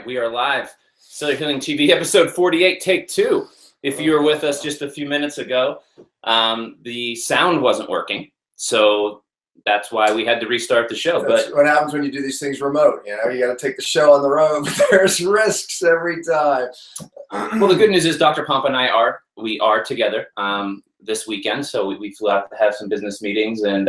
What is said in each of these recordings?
right, we are live. Cellular Healing TV, episode 48, take 2. If you were with us just a few minutes ago, the sound wasn't working, so that's why we had to restart the show. That's what happens when you do these things remote. You know, you got to take the show on the road. There's risks every time. Well, the good news is Dr. Pompa and I are together this weekend, so we flew out to have some business meetings and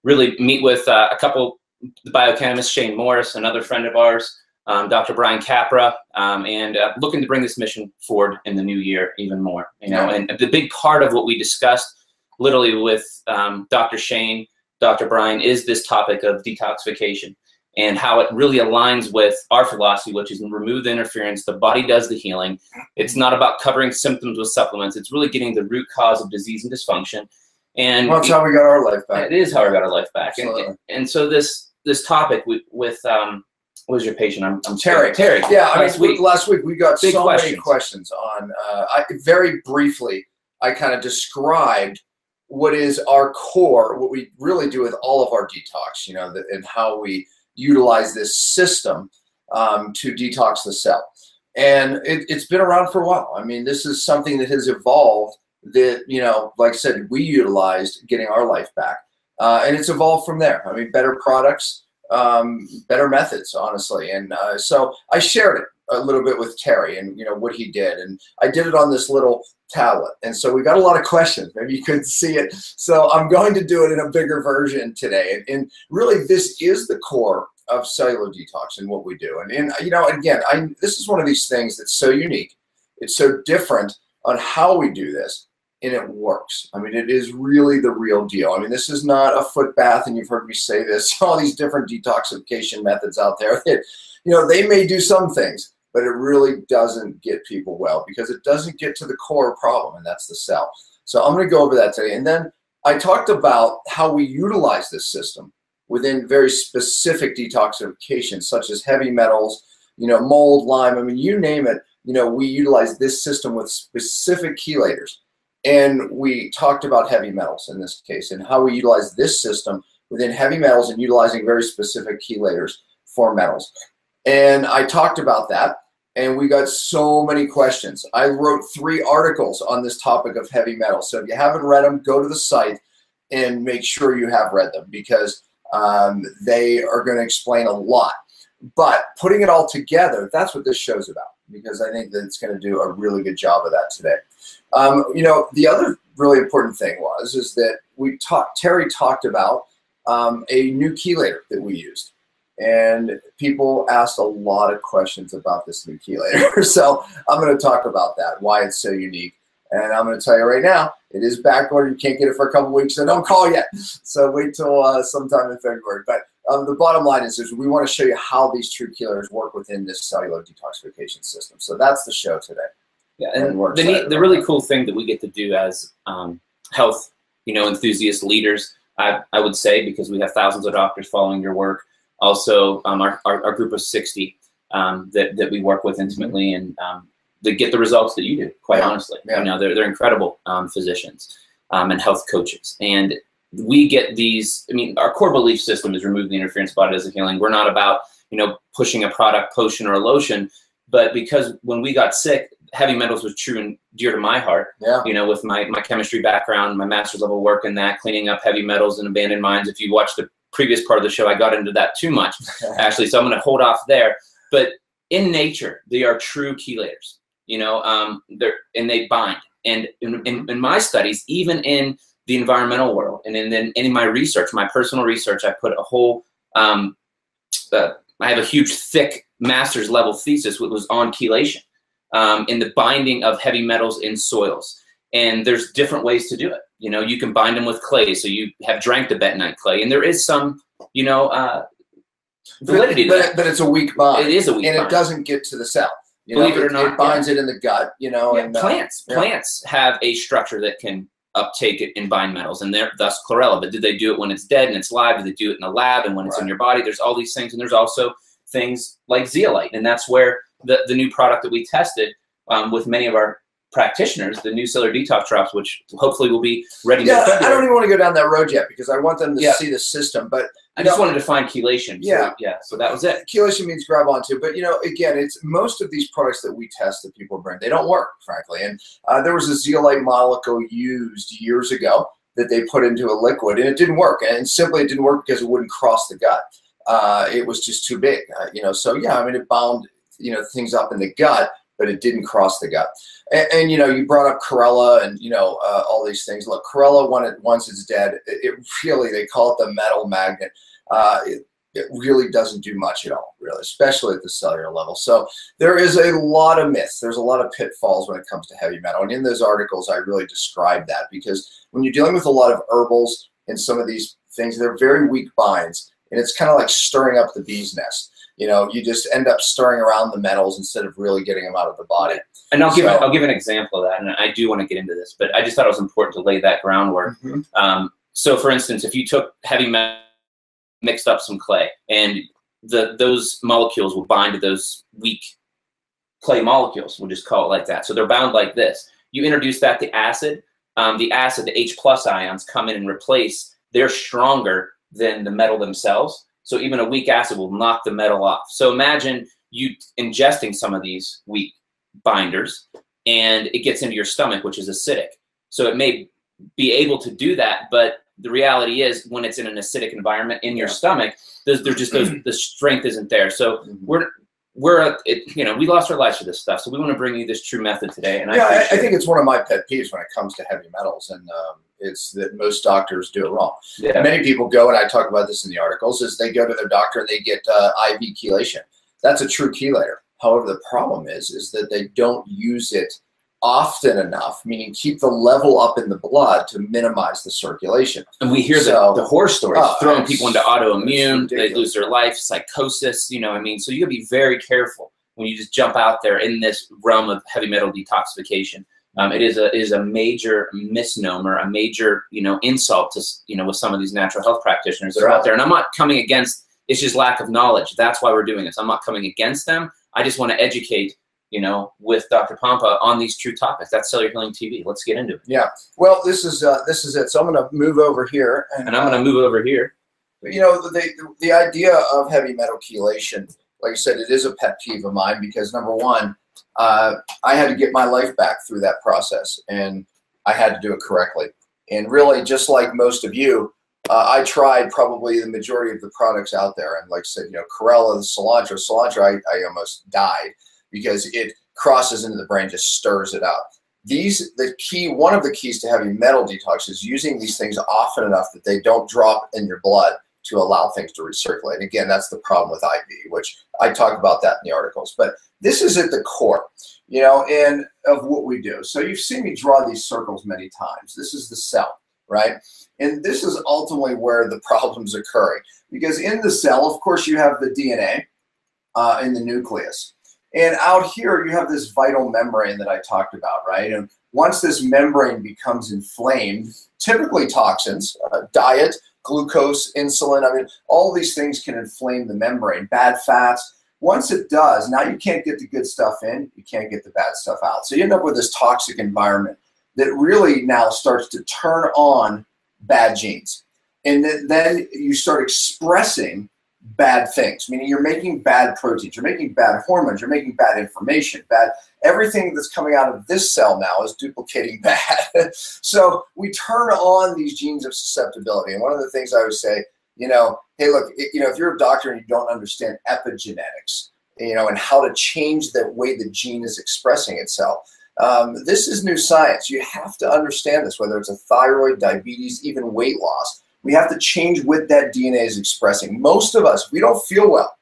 really meet with a couple, the biochemist Shane Morris, another friend of ours, Dr. Brian Capra, and looking to bring this mission forward in the new year even more. You know, and the big part of what we discussed, literally with Dr. Shane, Dr. Brian, is this topic of detoxification and how it really aligns with our philosophy, which is remove the interference. The body does the healing. It's not about covering symptoms with supplements. It's really getting the root cause of disease and dysfunction. And well, that's how we got our life back. It is how we got our life back. And so this topic with what was your patient? I'm Terry. Terry. Yeah, I mean, last week we got so many questions on. Very briefly, I kind of described what is our core, what we really do with all of our detox, you know, and how we utilize this system to detox the cell. And it's been around for a while. I mean, this is something that has evolved that, you know, like I said, we utilized getting our life back. And it's evolved from there. I mean, better products, better methods, honestly. And so I shared it a little bit with Terry and, you know, what he did. And I did it on this little tablet. And so we got a lot of questions. Maybe you couldn't see it. So I'm going to do it in a bigger version today. And really, this is the core of cellular detox and what we do. And you know, again, this is one of these things that's so unique. It's so different on how we do this. And it works. I mean, it is really the real deal. I mean, this is not a foot bath, and you've heard me say this, all these different detoxification methods out there that, you know, they may do some things, but it really doesn't get people well because it doesn't get to the core problem, and that's the cell. So I'm going to go over that today. And then I talked about how we utilize this system within very specific detoxification, such as heavy metals, you know, mold, Lyme, I mean, you name it, you know, we utilize this system with specific chelators. And we talked about heavy metals in this case and how we utilize this system within heavy metals and utilizing very specific chelators for metals. And I talked about that, and we got so many questions. I wrote 3 articles on this topic of heavy metals. So if you haven't read them, go to the site and make sure you have read them because they are going to explain a lot. But putting it all together, that's what this show's about, because I think that it's going to do a really good job of that today. You know, the other really important thing is that Terry talked about a new chelator that we used. And people asked a lot of questions about this new chelator. So I'm going to talk about that, why it's so unique. And I'm going to tell you right now, it is back ordered. You can't get it for a couple weeks, so don't call yet. So wait till sometime in February. But the bottom line is we want to show you how these true chelators work within this cellular detoxification system. So that's the show today. Yeah, and the really cool thing that we get to do as health, you know, enthusiast leaders, I would say, because we have thousands of doctors following your work. Also, our group of 60 that we work with intimately, and they get the results that you do. Quite honestly, you know, they're incredible physicians and health coaches, and we get these. I mean, our core belief system is remove the interference, body does the healing. We're not about, you know, pushing a product, potion, or a lotion, but because when we got sick, heavy metals was true and dear to my heart. Yeah. You know, with my chemistry background, my master's level work in that, cleaning up heavy metals and abandoned mines. If you watch the previous part of the show, I got into that too much, actually. So I'm going to hold off there. But in nature, they are true chelators. You know, and they bind. And in my studies, even in the environmental world, and in my research, my personal research, I put a whole. I have a huge, thick master's level thesis, which was on chelation. In the binding of heavy metals in soils. And there's different ways to do it. You know, you can bind them with clay, so you have drank the bentonite clay. And there is some, you know, validity to that. But it's a weak bind. It is a weak bind. And it doesn't get to the cell. You Believe know, it or not. It binds it in the gut, you know. Yeah, and plants have a structure that can uptake it and bind metals, and they're thus chlorella. But did they do it when it's dead and it's live? Did they do it in a lab and when it's in your body? There's all these things. And there's also things like zeolite. And that's where the new product that we tested with many of our practitioners, the new Cellular Detox drops, which hopefully will be ready. Yeah, I don't even want to go down that road yet because I want them to see the system. But I just wanted to find chelation. Yeah, so that was it. Chelation means grab onto, but again, it's most of these products that we test that people bring, they don't work, frankly. And there was a zeolite molecule used years ago that they put into a liquid, and it didn't work. And simply, it didn't work because it wouldn't cross the gut. It was just too big, So yeah, I mean, it bound things up in the gut, but it didn't cross the gut. And you brought up chlorella and all these things. Look, chlorella, once it's dead, it really, they call it the metal magnet. It really doesn't do much at all, really, especially at the cellular level. So there is a lot of myths. There's a lot of pitfalls when it comes to heavy metal. And in those articles, I really describe that, because when you're dealing with a lot of herbals and some of these things, they're very weak binds. And it's kind of like stirring up the bee's nest. You just end up stirring around the metals instead of really getting them out of the body. And I'll give an example of that, and I do want to get into this, but I just thought it was important to lay that groundwork. So, for instance, if you took heavy metal, mixed up some clay, and those molecules will bind to those weak clay molecules, we'll just call it like that. So they're bound like this. You introduce that to acid, the H+ ions come in and replace. They're stronger than the metal themselves. So even a weak acid will knock the metal off. So imagine you ingesting some of these weak binders, and it gets into your stomach, which is acidic. So it may be able to do that, but the reality is, when it's in an acidic environment in your stomach, the strength isn't there. So we lost our lives for this stuff. So we want to bring you this true method today. And I think it's one of my pet peeves when it comes to heavy metals, and it's that most doctors do it wrong. Many people go, and I talk about this in the articles, is they go to their doctor and they get IV chelation. That's a true chelator. However, the problem is that they don't use it often enough, meaning keep the level up in the blood to minimize the circulation. And we hear the horror stories, throwing people into autoimmune, they lose their life, psychosis, So you gotta be very careful when you just jump out there in this realm of heavy metal detoxification. It is a major misnomer, a major, insult to, with some of these natural health practitioners that are out there. And I'm not coming against, it's just lack of knowledge. That's why we're doing this. I'm not coming against them. I just want to educate, with Dr. Pompa on these true topics. That's Cellular Healing TV. Let's get into it. Yeah. Well, this is it. So I'm going to move over here. And I'm going to move over here. The idea of heavy metal chelation, like I said, it is a pet peeve of mine, because number one, I had to get my life back through that process, and I had to do it correctly. And really, just like most of you, I tried probably the majority of the products out there. And like I said, chlorella, the cilantro, I almost died, because it crosses into the brain, just stirs it out. One of the keys to heavy metal detox is using these things often enough that they don't drop in your blood to allow things to recirculate. And again, that's the problem with IV, which I talk about that in the articles. But this is at the core, and of what we do. So you've seen me draw these circles many times. This is the cell, right? And this is ultimately where the problem's occurring, because in the cell, of course, you have the DNA in the nucleus. And out here, you have this vital membrane that I talked about, right? And once this membrane becomes inflamed, typically toxins, diet, glucose, insulin, all these things can inflame the membrane, bad fats. Once it does, now you can't get the good stuff in, you can't get the bad stuff out. So you end up with this toxic environment that really now starts to turn on bad genes. And then you start expressing bad things, meaning you're making bad proteins, you're making bad hormones, you're making bad information, everything that's coming out of this cell now is duplicating bad. So we turn on these genes of susceptibility. And one of the things I always say, hey, look, if you're a doctor and you don't understand epigenetics, and how to change the way the gene is expressing itself, this is new science. You have to understand this, whether it's a thyroid, diabetes, even weight loss. We have to change what that DNA is expressing. Most of us, we don't feel well.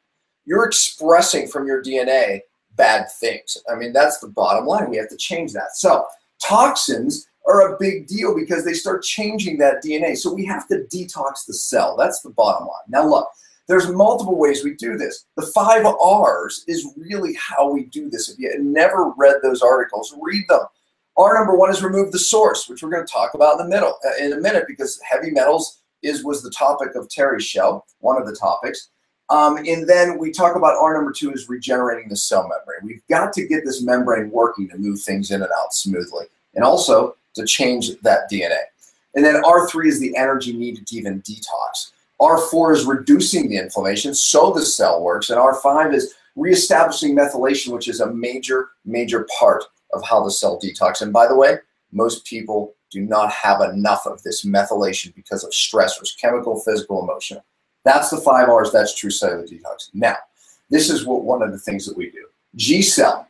You're expressing from your DNA bad things. That's the bottom line. We have to change that. So toxins are a big deal because they start changing that DNA. So we have to detox the cell. That's the bottom line. Now look, there's multiple ways we do this. The 5 R's is really how we do this. If you never read those articles, read them. R number 1 is remove the source, which we're going to talk about in a minute, because heavy metals was the topic of Terry's show, one of the topics. And then we talk about R number 2 is regenerating the cell membrane. We've got to get this membrane working to move things in and out smoothly, and also to change that DNA. And then R3 is the energy needed to even detox. R4 is reducing the inflammation so the cell works, and R5 is reestablishing methylation, which is a major, major part of how the cell detox. And by the way, most people do not have enough of this methylation because of stressors, chemical, physical, emotional. That's the 5 R's, that's true cellular detox. Now, this is one of the things that we do. G-Cell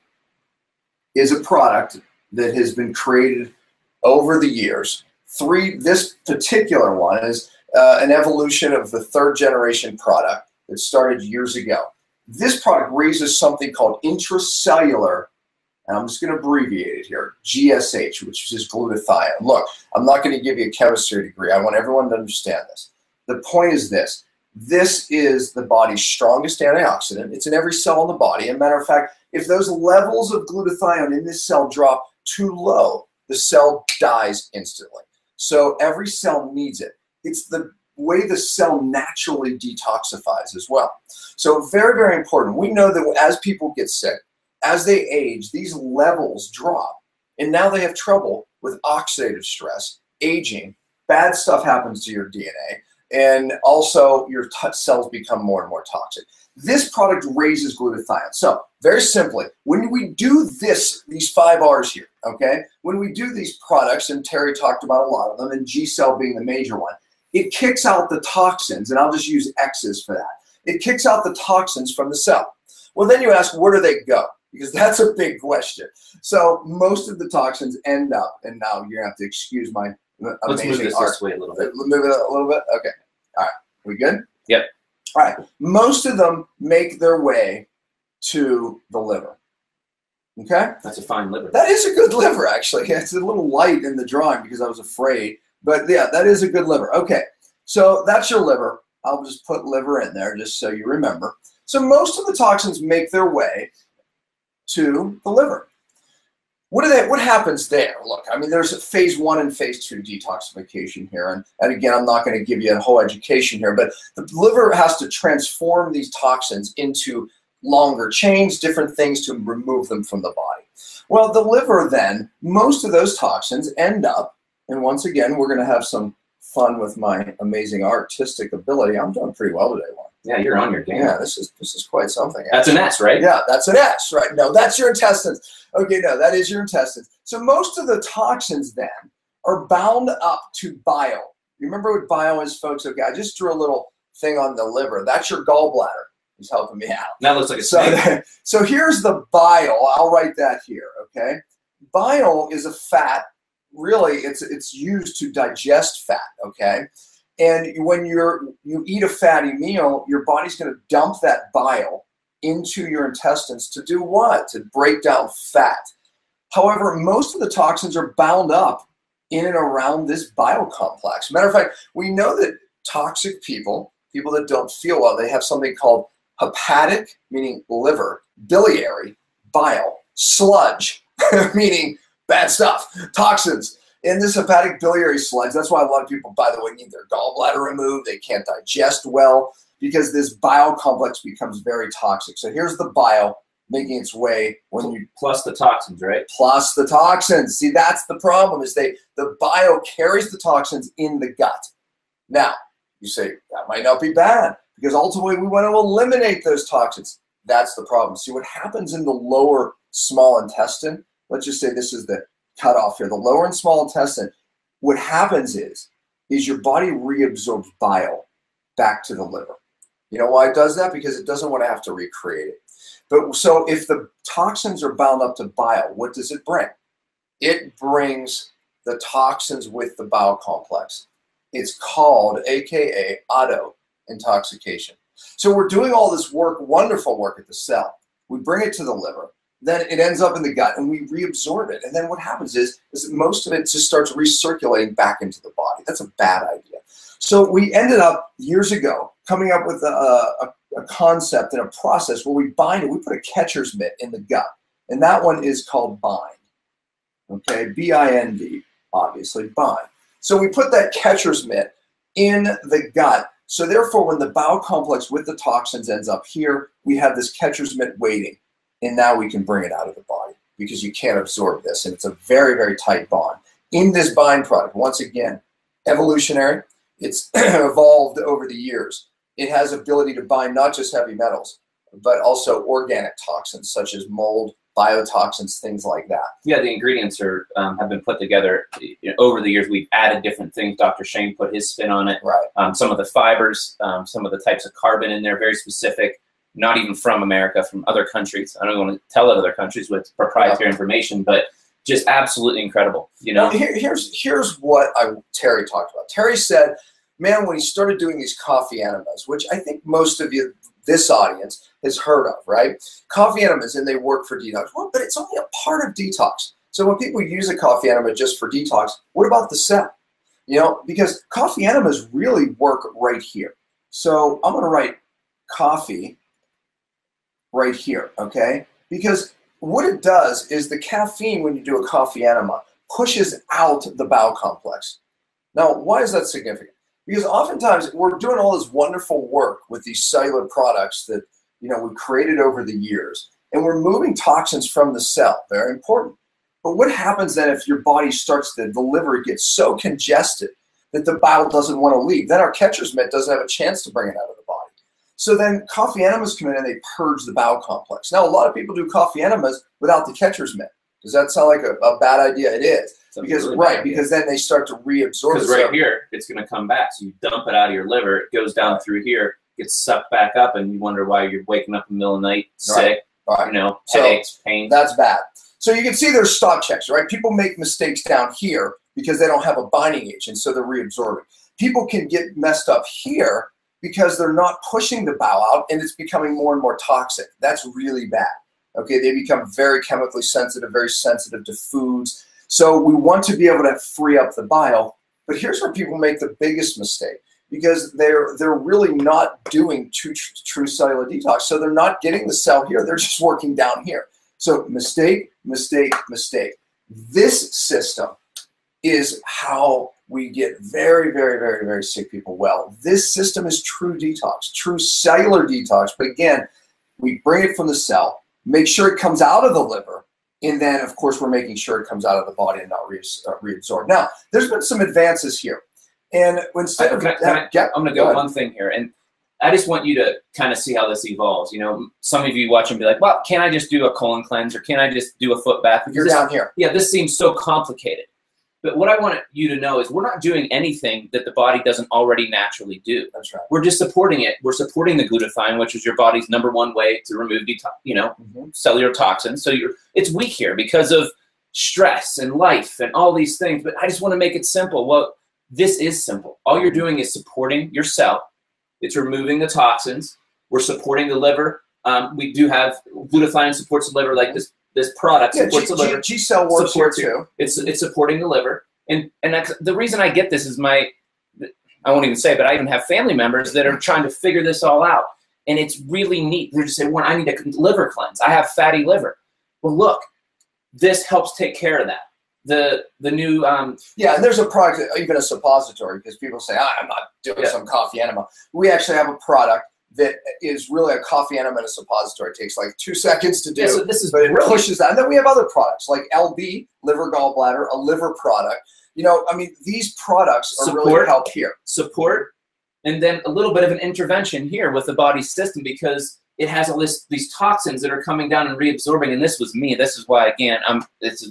is a product that has been created over the years. This particular one is an evolution of the 3rd generation product that started years ago. This product raises something called intracellular, and I'm just going to abbreviate it here, GSH, which is glutathione. Look, I'm not going to give you a chemistry degree. I want everyone to understand this. The point is this. This is the body's strongest antioxidant. It's in every cell in the body. As a matter of fact, if those levels of glutathione in this cell drop too low, the cell dies instantly. So every cell needs it. It's the way the cell naturally detoxifies as well. So very, very important. We know that as people get sick, as they age, these levels drop. And now they have trouble with oxidative stress, aging, bad stuff happens to your DNA, and also your cells become more and more toxic. This product raises glutathione. So very simply, when we do these 5 R's here, okay, when we do these products, and Terry talked about a lot of them, and G-Cell being the major one, it kicks out the toxins, and I'll just use X's for that. It kicks out the toxins from the cell. Well, then you ask, where do they go? Because that's a big question. So most of the toxins end up, and now you're going to have to excuse my amazing Let's move this art. this way a little bit. Move it a little bit? Okay. All right. We good? Yep. All right. Most of them make their way to the liver. Okay? That's a fine liver. That is a good liver, actually. It's a little light in the drawing because I was afraid. But yeah, that is a good liver. Okay. So that's your liver. I'll just put liver in there just so you remember. So most of the toxins make their way to the liver. What happens there? Look, I mean, there's phase 1 and phase 2 detoxification here. And again, I'm not going to give you a whole education here, but the liver has to transform these toxins into longer chains, different things to remove them from the body. Well, the liver then, most of those toxins end up, and once again, we're going to have some fun with my amazing artistic ability. I'm doing pretty well today, Juan. Yeah, you're on your game. Yeah, this is quite something. That's an S, right? Yeah, that's an S, right? No, that's your intestines. Okay, no, that is your intestines. So most of the toxins then are bound up to bile. You remember what bile is, folks? Okay, I just drew a little thing on the liver. That's your gallbladder. He's helping me out. That looks like a snake. So here's the bile. I'll write that here, okay? Bile is a fat. Really, it's used to digest fat, okay? And when you eat a fatty meal, your body's going to dump that bile into your intestines to do what? To break down fat. However, most of the toxins are bound up in and around this bile complex. Matter of fact, we know that toxic people that don't feel well, they have something called hepatic, meaning liver, biliary, bile, sludge, meaning bad stuff, toxins. In this hepatic biliary sludge, that's why a lot of people, by the way, need their gallbladder removed. They can't digest well because this bile complex becomes very toxic. So here's the bile making its way when you plus the toxins, right? Plus the toxins. See, that's the problem. Is the bile carries the toxins in the gut. Now you say that might not be bad because ultimately we want to eliminate those toxins. That's the problem. See what happens in the lower small intestine. Let's just say this is the cut off here, the lower and small intestine. What happens is your body reabsorbs bile back to the liver. You know why it does that? Because it doesn't want to have to recreate it. But so if the toxins are bound up to bile, what does it bring? It brings the toxins with the bile complex. It's called, AKA, auto intoxication. So we're doing all this work, wonderful work at the cell. We bring it to the liver. Then it ends up in the gut and we reabsorb it. And then what happens is most of it just starts recirculating back into the body. That's a bad idea. So we ended up years ago coming up with a concept and a process where we bind it. We put a catcher's mitt in the gut. And that one is called bind. Okay, B-I-N-D, obviously, bind. So we put that catcher's mitt in the gut So therefore, when the bowel complex with the toxins ends up here, we have this catcher's mitt waiting, and now we can bring it out of the body because you can't absorb this, and it's a very, very tight bond. In this bind product, once again, evolutionary, it's evolved over the years. It has ability to bind not just heavy metals, but also organic toxins such as mold, biotoxins, things like that. Yeah, the ingredients are have been put together over the years. We've added different things. Dr. Shane put his spin on it. Right. Some of the fibers, some of the types of carbon in there, very specific, not even from America, from other countries. I don't want to tell other countries with proprietary information, but just absolutely incredible. You know, well, here's what Terry talked about. Terry said, man, when he started doing these coffee enemas, which I think most of you, this audience, has heard of, right? Coffee enemas, and they work for detox. Well, but it's only a part of detox. So when people use a coffee enema just for detox, what about the cell? You know, because coffee enemas really work right here. So I'm going to write coffee right here, okay? Because what it does is the caffeine, when you do a coffee enema, pushes out the bowel complex. Now, why is that significant? Because oftentimes we're doing all this wonderful work with these cellular products that, you know, we created over the years, and we're moving toxins from the cell. Very important. But what happens then if your body starts to, the liver gets so congested that the bowel doesn't want to leave? Then our catcher's mitt doesn't have a chance to bring it out of the body. So then coffee enemas come in and they purge the bowel complex. Now, a lot of people do coffee enemas without the catcher's mitt. Does that sound like a bad idea? It is. Because, really because then they start to reabsorb. Because right here, it's going to come back. So you dump it out of your liver, it goes down through here, gets sucked back up, and you wonder why you're waking up in the middle of the night sick, you know, headaches, pain. That's bad. So you can see there's stop checks, right? People make mistakes down here because they don't have a binding agent, so they're reabsorbing. People can get messed up here because they're not pushing the bowel out, and it's becoming more and more toxic. That's really bad. Okay, they become very chemically sensitive, very sensitive to foods. So we want to be able to free up the bile. But here's where people make the biggest mistake, because they're really not doing true cellular detox. So they're not getting the cell here. They're just working down here. So mistake, mistake, mistake. This system is how we get very, very, very, very sick people well. This system is true detox, true cellular detox. But again, we bring it from the cell, make sure it comes out of the liver, and then, of course, we're making sure it comes out of the body and not reabsorbed. Now, there's been some advances here. And instead of... I'm going to go one thing here. And I just want you to kind of see how this evolves. You know, some of you watch and be like, well, can't I just do a colon cleanse, or can't I just do a foot bath? Because you're down here. Yeah, this seems so complicated. But what I want you to know is we're not doing anything that the body doesn't already naturally do. That's right. We're just supporting it. We're supporting the glutathione, which is your body's #1 way to remove, cellular toxins. So it's weak here because of stress and life and all these things. But I just want to make it simple. Well, this is simple. All you're doing is supporting your cell. It's removing the toxins. We're supporting the liver. We do have glutathione supports the liver, like this product supports the liver. G-cell works here too. It's supporting the liver. And the reason I get this is I won't even say, but I even have family members that are trying to figure this all out. And it's really neat. They're just saying, well, I need a liver cleanse. I have fatty liver. Well, look, this helps take care of that. The new... yeah, and there's a product, even a suppository, because people say, I'm not doing some coffee enema. We actually have a product that is really a coffee enema and a suppository. It takes like 2 seconds to do, so this is but it pushes that. And then we have other products like LB, liver gallbladder, a liver product. You know, I mean, these products are really help here. Support, and then a little bit of an intervention here with the body system, because it has all these toxins that are coming down and reabsorbing. And this was me. This is why, again, I'm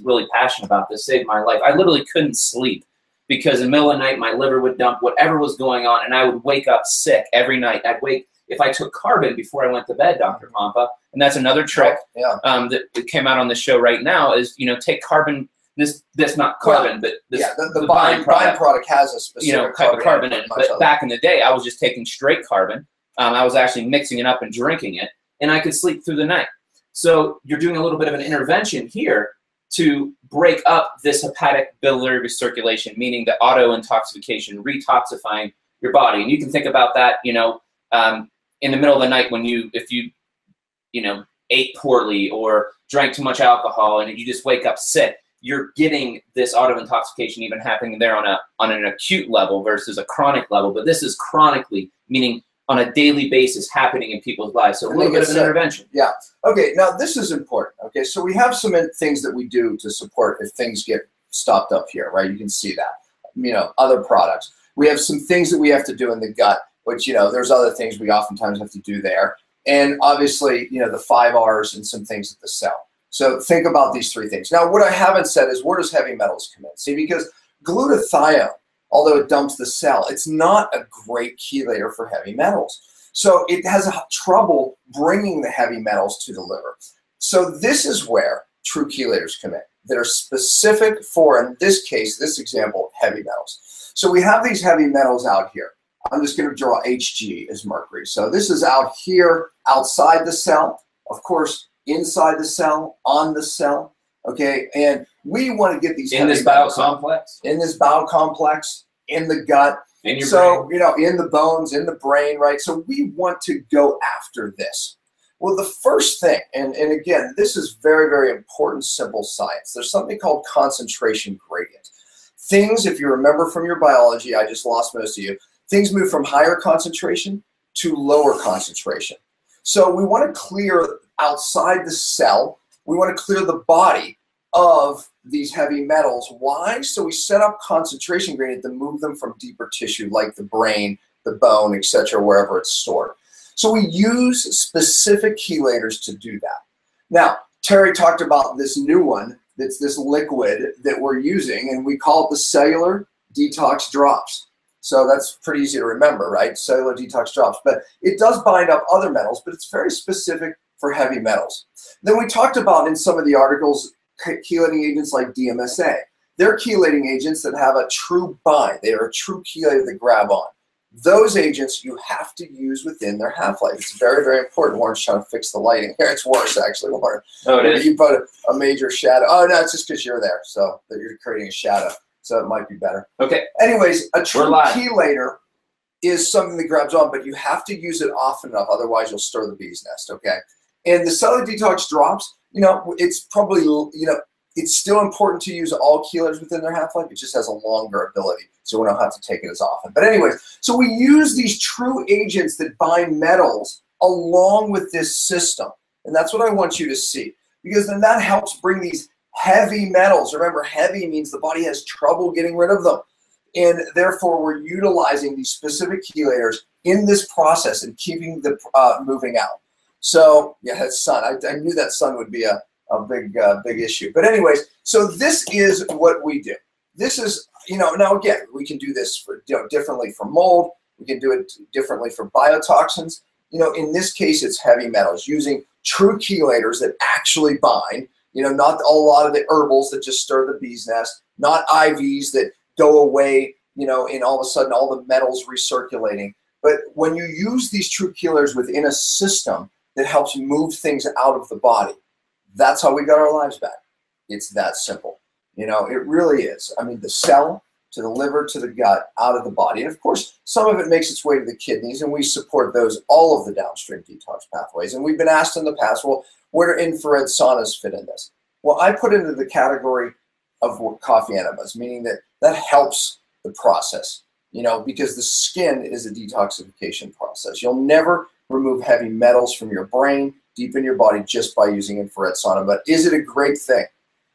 really passionate about this. Saved my life. I literally couldn't sleep because in the middle of the night, my liver would dump whatever was going on, and I would wake up sick every night. I'd wake... If I took carbon before I went to bed, Dr. Pompa, and that's another trick that came out on the show right now is, take carbon. This not carbon, but this, the bind product has a specific carbon in it. But back in the day, I was just taking straight carbon. I was actually mixing it up and drinking it, and I could sleep through the night. So you're doing a little bit of an intervention here to break up this hepatic biliary recirculation, meaning the auto-intoxication, retoxifying your body. And you can think about that, in the middle of the night when if you ate poorly or drank too much alcohol and you just wake up sick. you're getting this auto-intoxication even happening there on an acute level versus a chronic level. But this is chronically, meaning on a daily basis happening in people's lives. So a little bit of an intervention. Yeah. Okay, now this is important. Okay, so we have some things that we do to support if things get stopped up here, right? You can see that. You know, other products. We have some things that we have to do in the gut, which, you know, there's other things we oftentimes have to do there. And obviously, you know, the 5 R's and some things at the cell. So think about these 3 things. Now, what I haven't said is, where does heavy metals come in? See, because glutathione, although it dumps the cell, it's not a great chelator for heavy metals. So it has trouble bringing the heavy metals to the liver. So this is where true chelators come in, that are specific for, in this case, this example, heavy metals. So we have these heavy metals out here. I'm just going to draw Hg as mercury. So this is out here, outside the cell. Of course, inside the cell, on the cell, okay? And we want to get these in this bowel complex? In this bowel complex, in the gut. In your brain. So, you know, in the bones, in the brain, right? So we want to go after this. Well, the first thing, and again, this is very, very important, simple science. There's something called concentration gradient. Things, if you remember from your biology, I just lost most of you, things move from higher concentration to lower concentration. So we want to clear outside the cell, we want to clear the body of these heavy metals. Why? So we set up concentration gradient to move them from deeper tissue like the brain, the bone, etc., wherever it's stored. So we use specific chelators to do that. Now, Terry talked about this new one, that's this liquid that we're using, and we call it the Cellular Detox Drops. So that's pretty easy to remember, right? Cellular Detox Drops. But it does bind up other metals, but it's very specific for heavy metals. Then we talked about in some of the articles chelating agents like DMSA. They're chelating agents that have a true bind. They are a true chelator that grab on. Those agents you have to use within their half-life. It's very, very important. Warren's trying to fix the lighting here. It's worse, actually, Warren. Oh, it is? You put a major shadow. Oh, no, it's just because you're there, so that you're creating a shadow. So it might be better. Okay. Anyways, a true chelator is something that grabs on, but you have to use it often enough. Otherwise, you'll stir the bee's nest, okay? And the Cellular Detox Drops, you know, it's probably, you know, it's still important to use all chelators within their half-life. It just has a longer ability, so we don't have to take it as often. But anyways, so we use these true agents that bind metals along with this system. And that's what I want you to see, because then that helps bring these heavy metals. Remember, heavy means the body has trouble getting rid of them. And therefore, we're utilizing these specific chelators in this process and keeping the moving out. So, yeah, that sun. I knew that sun would be a big issue. But anyways, so this is what we do. This is, you know, now again, we can do this for, you know, differently for mold. We can do it differently for biotoxins. You know, in this case, it's heavy metals, using true chelators that actually bind. You know, not a lot of the herbals that just stir the bee's nest, not IVs that go away, you know, and all of a sudden all the metals recirculating. But when you use these true chelators within a system that helps move things out of the body, that's how we got our lives back. It's that simple. You know, it really is. I mean, the cell to the liver to the gut, out of the body. And of course, some of it makes its way to the kidneys, and we support those, all of the downstream detox pathways. And we've been asked in the past, well, where do infrared saunas fit in this? Well, I put into the category of coffee enemas, meaning that that helps the process, you know, because the skin is a detoxification process. You'll never remove heavy metals from your brain, deep in your body, just by using infrared sauna. But is it a great thing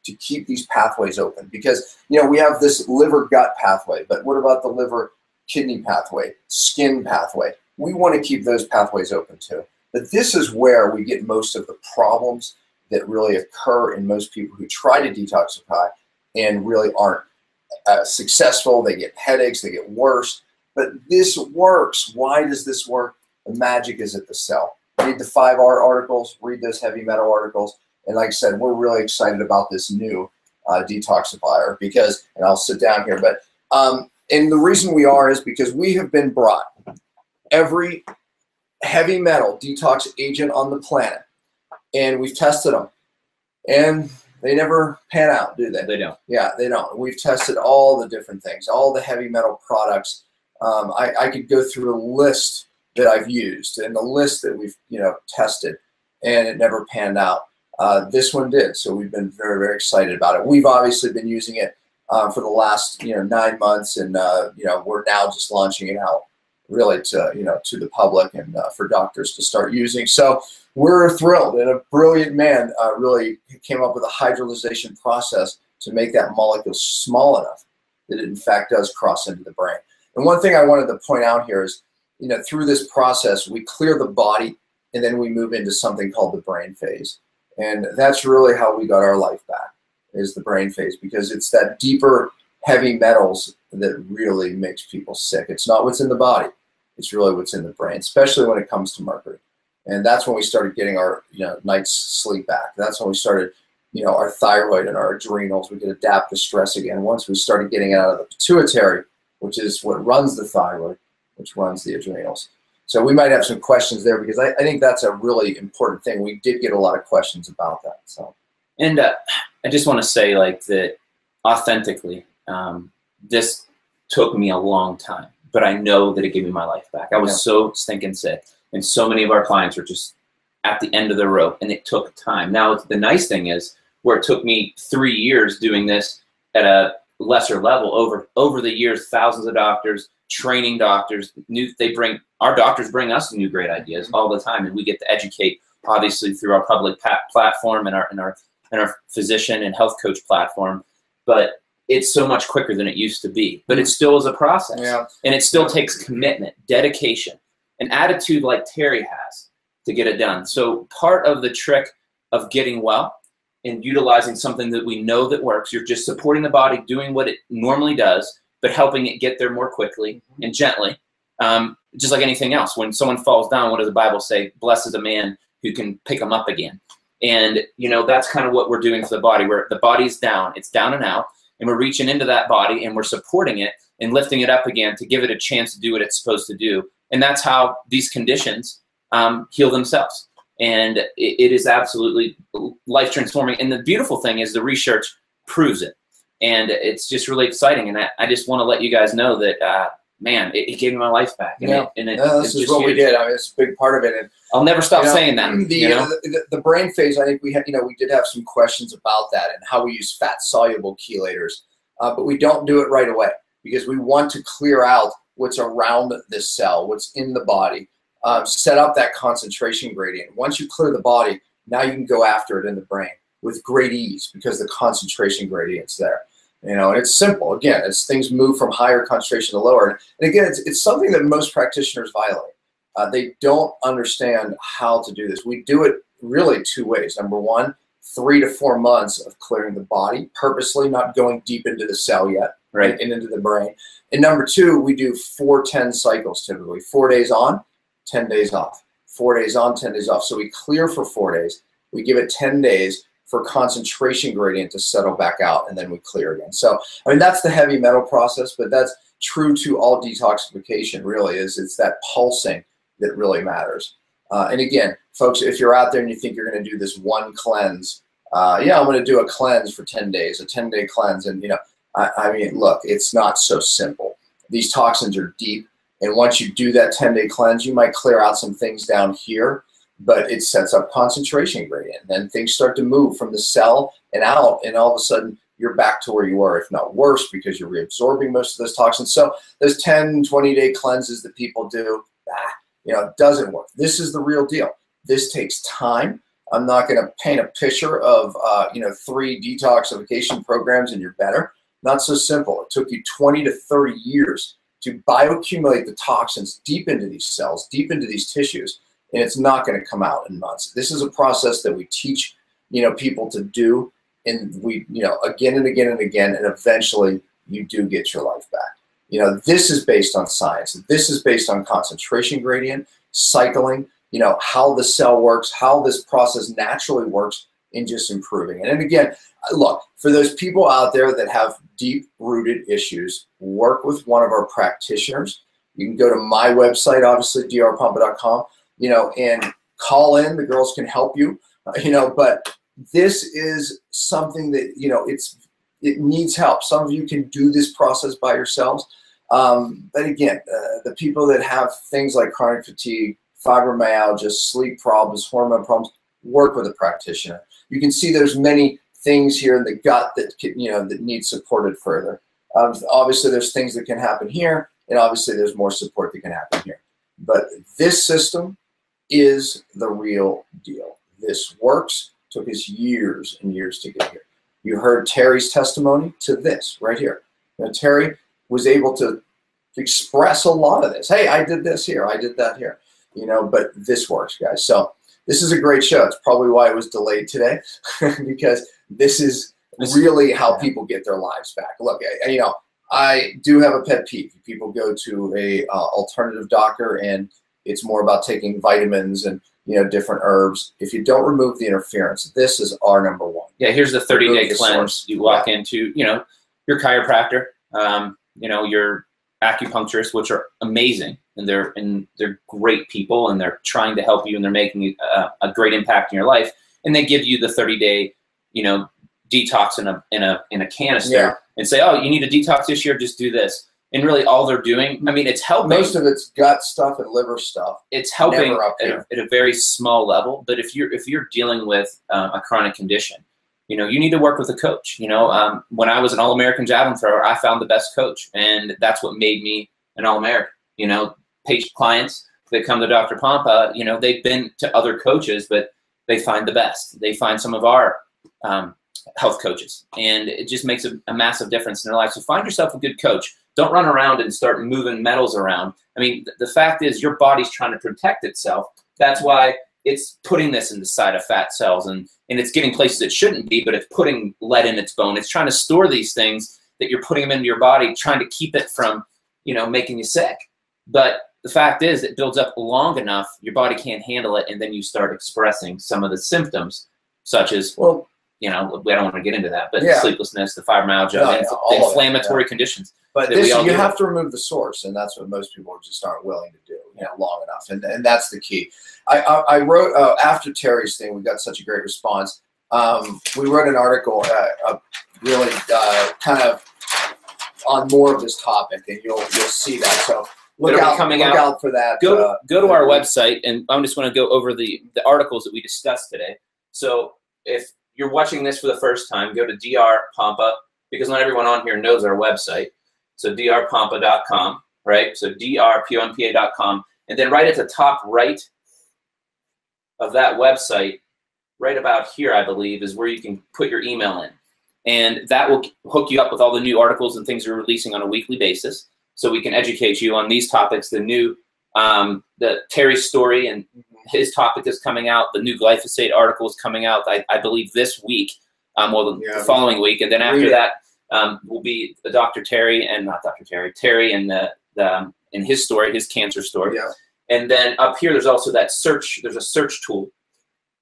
to keep these pathways open? Because, you know, we have this liver-gut pathway, but what about the liver-kidney pathway, skin pathway? We want to keep those pathways open too. But this is where we get most of the problems that really occur in most people who try to detoxify and really aren't successful. They get headaches, they get worse. But this works. Why does this work? The magic is at the cell. Read the 5R articles, read those heavy metal articles. And like I said, we're really excited about this new detoxifier because, and I'll sit down here, but, and the reason we are is because we have been brought every heavy metal detox agent on the planet, and we've tested them, and they never pan out, do they? They don't. Yeah, they don't. We've tested all the different things, all the heavy metal products. I could go through a list that I've used and the list that we've, you know, tested, and it never panned out. This one did, so we've been very, very excited about it. We've obviously been using it for the last 9 months, and we're now just launching it out really to to the public and for doctors to start using. So we're thrilled, and a brilliant man really came up with a hydrolyzation process to make that molecule small enough that it in fact does cross into the brain. And one thing I wanted to point out here is, through this process, we clear the body, and then we move into something called the brain phase. And that's really how we got our life back, is the brain phase, because it's that deeper heavy metals that really makes people sick. It's not what's in the body, it's really what's in the brain, especially when it comes to mercury. And that's when we started getting our night's sleep back. That's when we started our thyroid and our adrenals. We could adapt to stress again once we started getting it out of the pituitary, which is what runs the thyroid, which runs the adrenals. So we might have some questions there, because I think that's a really important thing. We did get a lot of questions about that. So, and I just want to say, that authentically, this took me a long time, but I know that it gave me my life back. I was so stinking sick, and so many of our clients were just at the end of the rope, and it took time. Now, the nice thing is, where it took me 3 years doing this at a lesser level, over the years, thousands of doctors, training doctors, our doctors bring us new great ideas all the time, and we get to educate, obviously, through our public platform and our physician and health coach platform. But it's so much quicker than it used to be. But it still is a process, and it still takes commitment, dedication, an attitude like Terry has to get it done. So part of the trick of getting well and utilizing something that we know that works, you're just supporting the body, doing what it normally does, but helping it get there more quickly and gently. Just like anything else, when someone falls down, what does the Bible say? Blessed is a man who can pick them up again. And that's kind of what we're doing for the body, where the body's down, it's down and out, and we're reaching into that body and we're supporting it and lifting it up again to give it a chance to do what it's supposed to do. And that's how these conditions heal themselves. And it is absolutely life transforming. And the beautiful thing is the research proves it. And it's just really exciting. And I just want to let you guys know that, man, it gave me my life back. And this is what we did. I mean, it's a big part of it. And I'll never stop saying that. The brain phase, I think we did have some questions about that and how we use fat-soluble chelators. But we don't do it right away, because we want to clear out what's around this cell, what's in the body, set up that concentration gradient. Once you clear the body, now you can go after it in the brain with great ease, because the concentration gradient's there. And it's simple. Again, it's things move from higher concentration to lower. And again, it's something that most practitioners violate. They don't understand how to do this. We do it really 2 ways. Number one, 3 to 4 months of clearing the body, purposely not going deep into the cell yet, right, and into the brain. And number 2, we do 4-10 cycles typically. 4 days on, 10 days off. 4 days on, 10 days off. So we clear for 4 days. We give it 10 days for concentration gradient to settle back out, and then we clear again. So, I mean, that's the heavy metal process, but that's true to all detoxification, really, it's that pulsing that really matters. And again, folks, if you're out there and you think you're going to do this one cleanse, yeah, I'm going to do a cleanse for 10 days, a 10-day cleanse. And, I mean, look, it's not so simple. These toxins are deep. And once you do that 10-day cleanse, you might clear out some things down here, but it sets up concentration gradient. Then things start to move from the cell and out, and all of a sudden you're back to where you were, if not worse, because you're reabsorbing most of those toxins. So those 10, 20-day cleanses that people do, it doesn't work. This is the real deal. This takes time. I'm not going to paint a picture of 3 detoxification programs and you're better. Not so simple. It took you 20 to 30 years to bioaccumulate the toxins deep into these cells, deep into these tissues, and it's not going to come out in months. This is a process that we teach people to do, and we again and again and again, and eventually you do get your life back. This is based on science. This is based on concentration gradient, cycling, how the cell works, how this process naturally works, and just improving it. And again, look, for those people out there that have deep-rooted issues, work with one of our practitioners. You can go to my website, obviously, drpompa.com, and call in. The girls can help you, but this is something that, it needs help. Some of you can do this process by yourselves. But again, the people that have things like chronic fatigue, fibromyalgia, sleep problems, hormone problems, work with a practitioner. You can see there's many things here in the gut that can, that need supported further. Obviously, there's things that can happen here, and obviously there's more support that can happen here. But this system is the real deal. This works. Took us years and years to get here. You heard Terry's testimony to this right here. Terry was able to express a lot of this. Hey, I did this here. I did that here. But this works, guys. So this is a great show. It's probably why it was delayed today because this is really how people get their lives back. Look, I do have a pet peeve. People go to a alternative doctor and it's more about taking vitamins and different herbs. If you don't remove the interference, this is our number one. Yeah, here's the 30-day cleanse. You walk into, your chiropractor, your acupuncturist, which are amazing, and they're great people, and they're trying to help you, and they're making a great impact in your life. And they give you the 30-day, detox in a canister, and say, oh, you need a detox this year, just do this. And really all they're doing, I mean, it's helping. Most of it's gut stuff and liver stuff. It's helping at a very small level. But if you're dealing with a chronic condition, you need to work with a coach. When I was an All-American javelin thrower, I found the best coach, and that's what made me an All-American. Patient clients, they come to Dr. Pompa, they've been to other coaches, but they find the best. They find some of our health coaches, and it just makes a massive difference in their life. So find yourself a good coach. Don't run around and start moving metals around. I mean, the fact is your body's trying to protect itself. That's why it's putting this inside of fat cells, and it's getting places it shouldn't be, but it's putting lead in its bone. It's trying to store these things that you're putting them into your body, trying to keep it from, making you sick. But the fact is it builds up long enough, your body can't handle it, and then you start expressing some of the symptoms, such as, we don't want to get into that, but sleeplessness, the fibromyalgia, the inflammatory conditions. But you have to remove the source, and that's what most people just aren't willing to do long enough, and that's the key. I wrote, after Terry's thing, we got such a great response. We wrote an article really kind of on more of this topic, and you'll see that. So look out for that. Go to our website, and I'm just going to go over the articles that we discussed today. So if you're watching this for the first time, go to Dr. Pompa, because not everyone on here knows our website. So drpompa.com, right? So drpompa.com. And then right at the top right of that website, right about here, I believe, is where you can put your email in. And that will hook you up with all the new articles and things we're releasing on a weekly basis. So we can educate you on these topics. The new, the Terry story and his topic is coming out. The new glyphosate article is coming out, I believe, this week, the following week. And then after that will be the Terry and in his story, his cancer story. Yeah. And then up here, there's also that search. There's a search tool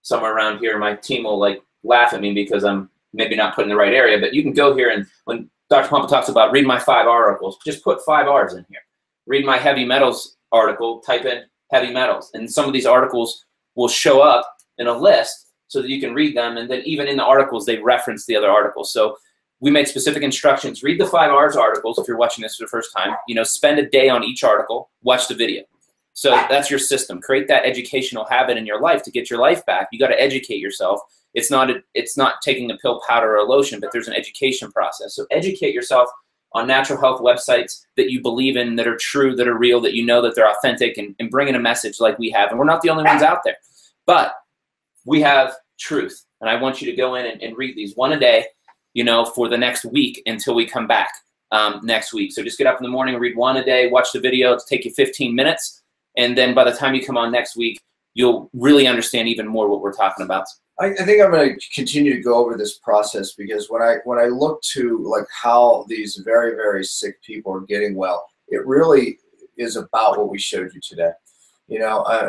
somewhere around here. My team will laugh at me because I'm maybe not putting the right area, but you can go here, and when Dr. Pompa talks about read my 5 articles, just put 5 R's in here. Read my heavy metals article, type in heavy metals, and some of these articles will show up in a list so that you can read them, and then even in the articles, they reference the other articles. So we made specific instructions. Read the 5 R's articles if you're watching this for the first time. Spend a day on each article, watch the video. So that's your system. Create that educational habit in your life to get your life back. You got to educate yourself. It's not taking a pill, powder, or a lotion, but there's an education process. So educate yourself on natural health websites that you believe in, that are true, that are real, that you know that they're authentic, and bring in a message like we have. And we're not the only ones out there, but we have truth. And I want you to go in and read these one a day, for the next week until we come back next week. So just get up in the morning, read one a day, watch the video. It'll take you 15 minutes. And then by the time you come on next week, you'll really understand even more what we're talking about. I think I'm going to continue to go over this process, because when I look to how these very, very sick people are getting well, it really is about what we showed you today. And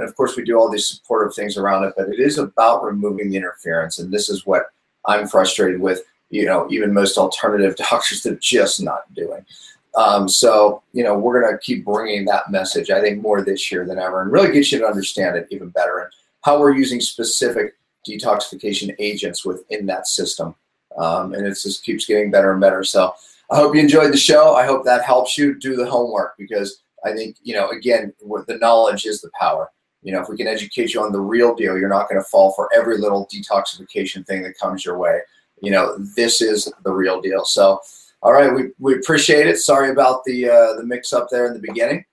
of course we do all these supportive things around it, but it is about removing the interference. And this is what I'm frustrated with, even most alternative doctors, they're just not doing. So, we're going to keep bringing that message, I think, more this year than ever, and really get you to understand it even better, and how we're using specific detoxification agents within that system. And it just keeps getting better and better. So I hope you enjoyed the show. I hope that helps you do the homework, because I think, again, the knowledge is the power. You know, if we can educate you on the real deal, you're not going to fall for every little detoxification thing that comes your way. You know, this is the real deal. So, all right, we appreciate it. Sorry about the mix up there in the beginning,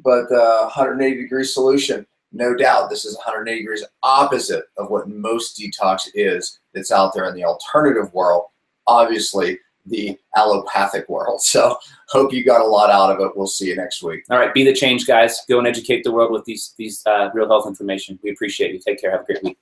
but 180-degree solution, no doubt. This is 180 degrees opposite of what most detox is that's out there in the alternative world, obviously the allopathic world. So hope you got a lot out of it. We'll see you next week. All right, be the change, guys. Go and educate the world with these real health information. We appreciate you. Take care. Have a great week.